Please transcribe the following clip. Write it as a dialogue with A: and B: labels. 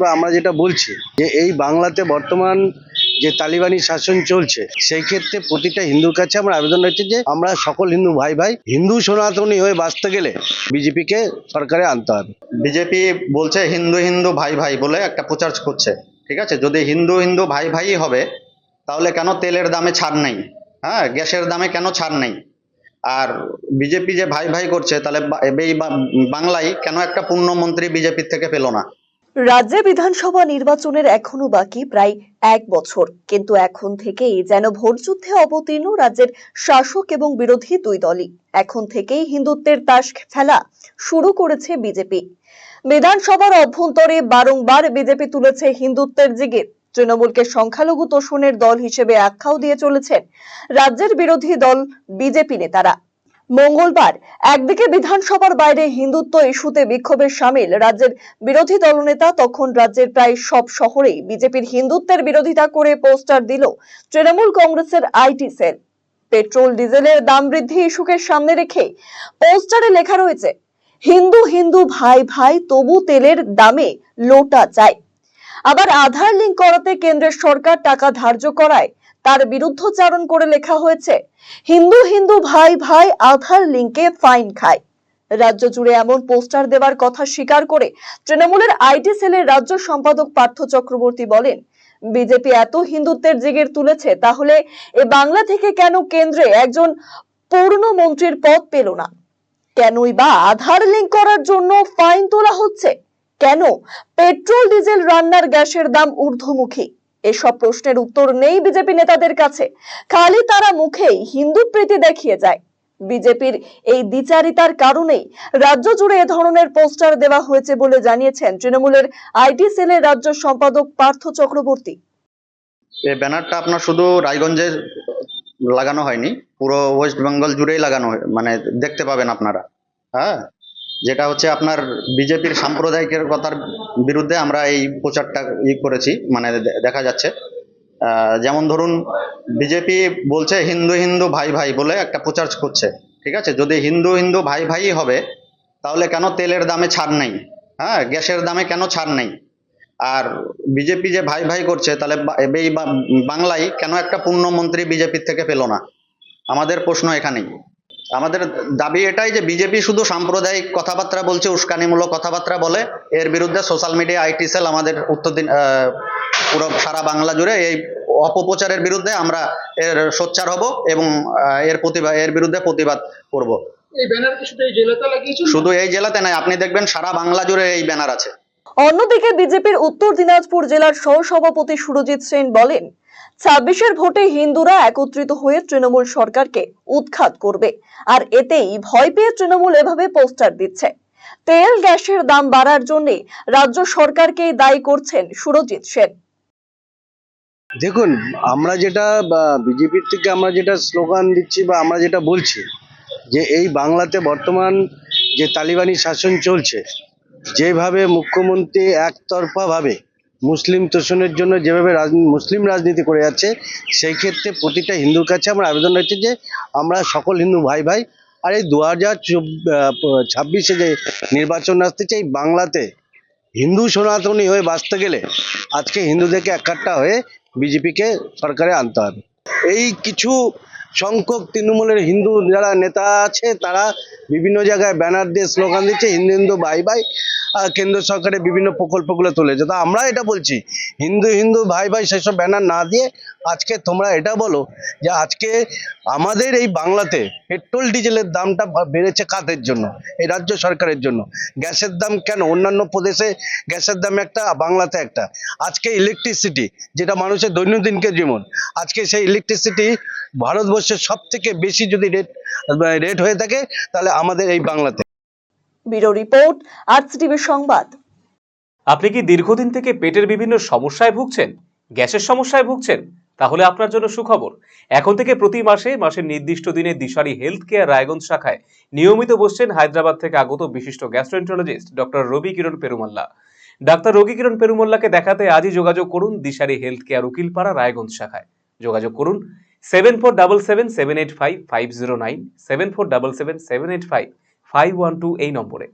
A: বা আমরা যেটা বলছি যে এই বাংলাতে বর্তমান যে তালিবানি শাসন চলছে সেই ক্ষেত্রে প্রতিটা হিন্দুর কাছে আমরা আবেদন রাখছি যে আমরা সকল হিন্দু ভাই ভাই হিন্দু সনাতনী হয়ে বাঁচতে গেলে বিজেপিকে সরকারে আনতে হবে।
B: বিজেপি বলছে হিন্দু হিন্দু ভাই ভাই বলে একটা প্রচার করছে, ঠিক আছে? যদি হিন্দু হিন্দু ভাই ভাই হবে তাহলে কেন তেলের দামে ছাড় নেই? হ্যাঁ, গ্যাসের দামে কেন ছাড় নেই? আর বিজেপি যে ভাই ভাই করছে তাহলে এই বাংলায় কেন একটা পূর্ণমন্ত্রী বিজেপির থেকে পেল না?
C: রাজ্যে বিধানসভা নির্বাচনের এখনো বাকি প্রায় 1 বছর, কিন্তু এখন থেকেই যেন ভোটযুদ্ধে অবতীর্ণ রাজ্যের শাসক এবং বিরোধী দুই দলই। এখন থেকেই হিন্দুত্বের তাস খেলা শুরু করেছে বিজেপি। বিধানসভার অভ্যন্তরে বারংবার বিজেপি তুলেছে হিন্দুত্বের জিগির। তৃণমূলকে সংখ্যালঘু তোষণের দল হিসেবে আখ্যাও দিয়ে চলেছেন রাজ্যের বিরোধী দল বিজেপি নেতারা। মঙ্গলবার একদিকে বিধানসভার বাইরে হিন্দুত্ব ইস্যুতে বিক্ষোভে সামিল রাজ্যের বিরোধী দলনেতা, তখন রাজ্যের প্রায় সব শহরেই বিজেপির হিন্দুত্বের বিরোধিতা করে পোস্টার দিল তৃণমূল কংগ্রেসের আইটি সেল। পেট্রোল ডিজেলের দাম বৃদ্ধি ইস্যুকে সামনে রেখে পোস্টারে লেখা রয়েছে, হিন্দু হিন্দু ভাই ভাই তবু তেলের দামে লোটা চাই। আবার আধার লিঙ্ক করাতে কেন্দ্রের সরকার টাকা ধার্য করায় তার বিরুদ্ধচারণ করে লেখা হয়েছে, হিন্দু হিন্দু ভাই ভাই আধার লিঙ্কে ফাইন খায়। রাজ্য জুড়ে এমন পোস্টার দেওয়ার কথা স্বীকার করে তৃণমূলের আইটি সেলের রাজ্য সম্পাদক পার্থ চক্রবর্তী বলেন, বিজেপি এত হিন্দুত্বের জিগির তুলেছে, তাহলে এ বাংলা থেকে কেন কেন্দ্রে একজন পূর্ণ মন্ত্রীর পদ পেল না? কেনই বা আধার লিঙ্ক করার জন্য ফাইন তোলা হচ্ছে? কেন পেট্রোল ডিজেল রান্নার গ্যাসের দাম ঊর্ধ্বমুখী? এসব প্রশ্নের উত্তর নেই বিজেপি নেতাদের কাছে। খালি তারা মুখেই হিন্দু প্রীতি দেখিয়ে যায়। বিজেপির এই দ্বিচারিতার কারণেই রাজ্য জুড়ে এ ধরনের পোস্টার দেওয়া হয়েছে বলে জানিয়েছেন তৃণমূলের আইটি সেলের রাজ্য সম্পাদক পার্থ চক্রবর্তী।
B: এই ব্যানারটা আপনার শুধু রায়গঞ্জে লাগানো হয়নি, পুরো ওয়েস্ট বেঙ্গল জুড়েই লাগানো মানে দেখতে পাবেন আপনারা। হ্যাঁ, যেটা হচ্ছে আপনার বিজেপির সাম্প্রদায়িকের কথার বিরুদ্ধে আমরা এই প্রচারটা করেছি, মানে দেখা যাচ্ছে। যেমন ধরুন, বিজেপি বলছে হিন্দু হিন্দু ভাই ভাই বলে একটা প্রচার করছে, ঠিক আছে? যদি হিন্দু হিন্দু ভাই ভাই হবে তাহলে কেন তেলের দামে ছাড় নেই? হ্যাঁ, গ্যাসের দামে কেন ছাড় নেই? আর বিজেপি যে ভাই ভাই করছে তাহলে এই বাংলায় কেন একটা পূর্ণমন্ত্রী বিজেপির থেকে পেল না? আমাদের প্রশ্ন এখানেই। আমাদের দাবি এটাই যে বিজেপি শুধু সাম্প্রদায়িক কথাবার্তা বলছে, উস্কানিমূলক কথাবার্তা বলে। এর বিরুদ্ধে সোশ্যাল মিডিয়া আইটি সেল আমাদের পুরো সারা বাংলা জুড়ে এই অপপ্রচারের বিরুদ্ধে আমরা এর সোচ্চার হব এবং এর বিরুদ্ধে প্রতিবাদ করব।
D: এই ব্যানার কি শুধু এই জেলাতে লাগিয়েছেন?
B: শুধু এই জেলাতে নয়, আপনি দেখবেন সারা বাংলা জুড়ে এই ব্যানার আছে।
C: অন্যদিকে বিজেপির উত্তর দিনাজপুর জেলার সহসভাপতি সুরজিৎ সেন বলেন, 26-এর ভোটে হিন্দুরা একত্রিত হয়ে তৃণমূল সরকারকে উৎখাত করবে, আর এতেই ভয় পেয়ে তৃণমূল এভাবে পোস্টার দিচ্ছে। তেল গ্যাসের দাম বাড়ার জন্য রাজ্য সরকারকেই দায়ী করছেন সুরজিৎ সেন।
A: দেখুন, আমরা যেটা বিজেপির থেকে আমরা যেটা স্লোগান দিচ্ছি বা আমরা যেটা বলছি যে এই বাংলাতে বর্তমান যে তালিবানি শাসন চলছে, যেভাবে মুখ্যমন্ত্রী একতরফাভাবে মুসলিম তোষণের জন্য যেভাবে মুসলিম রাজনীতি করে যাচ্ছে, সেই ক্ষেত্রে প্রতিটা হিন্দুর কাছে আমরা আবেদন রাখছি যে আমরা সকল হিন্দু ভাই ভাই। আর এই 2026-এ যে নির্বাচন আসতে চাই, বাংলাতে হিন্দু সনাতনী হয়ে বাঁচতে গেলে আজকে হিন্দুদেরকে একাট্টা হয়ে বিজেপিকে সরকারে আনতে হবে। এই কিছু সংখ্যক তৃণমূলের হিন্দু যারা নেতা আছে তারা বিভিন্ন জায়গায় ব্যানার দিয়ে স্লোগান দিচ্ছে হিন্দু হিন্দু ভাই ভাই, কেন্দ্র সরকারের বিভিন্ন প্রকল্পগুলো তুলেছে। তো আমরা এটা বলছি, হিন্দু হিন্দু ভাই ভাই সেসব ব্যানার না দিয়ে আজকে তোমরা এটা বলো যে আজকে আমাদের এই বাংলাতে পেট্রোল ডিজেলের দামটা বেড়েছে কাদের জন্য? এই রাজ্য সরকারের জন্য। গ্যাসের দাম কেন? অন্যান্য প্রদেশে গ্যাসের দাম একটা, বাংলাতে একটা। আজকে ইলেকট্রিসিটি, যেটা মানুষের দৈনন্দিনকে জীবন, আজকে সেই ইলেকট্রিসিটি ভারতবর্ষের সব থেকে বেশি যদি রেট হয়ে থাকে তাহলে আমাদের এই বাংলাতে।
C: ব্যুরো রিপোর্ট, আরসিটিভি সংবাদ।
E: আপনি কি দীর্ঘদিন থেকে পেটের বিভিন্ন সমস্যায় ভুগছেন, গ্যাসের সমস্যায় ভুগছেন? তাহলে আপনার জন্য সুখবর। এখন থেকে প্রতি মাসের নির্দিষ্ট দিনে দিশারি হেলথ কেয়ার রায়গঞ্জ শাখায় নিয়মিত বসছেন হায়দ্রাবাদ থেকে আগত বিশিষ্ট গ্যাস্ট্রোএন্টারোলজিস্ট ডক্টর রবি কিরণ পেরুমাল্লা। ডাক্তার রবি কিরণ পেরুমাল্লাকে দেখাতে আজই যোগাযোগ করুন দিশারি হেলথ কেয়ার উকিলপাড়া রায়গঞ্জ শাখায়। যোগাযোগ করুন 7477785509, 7477785512 এই নম্বরে।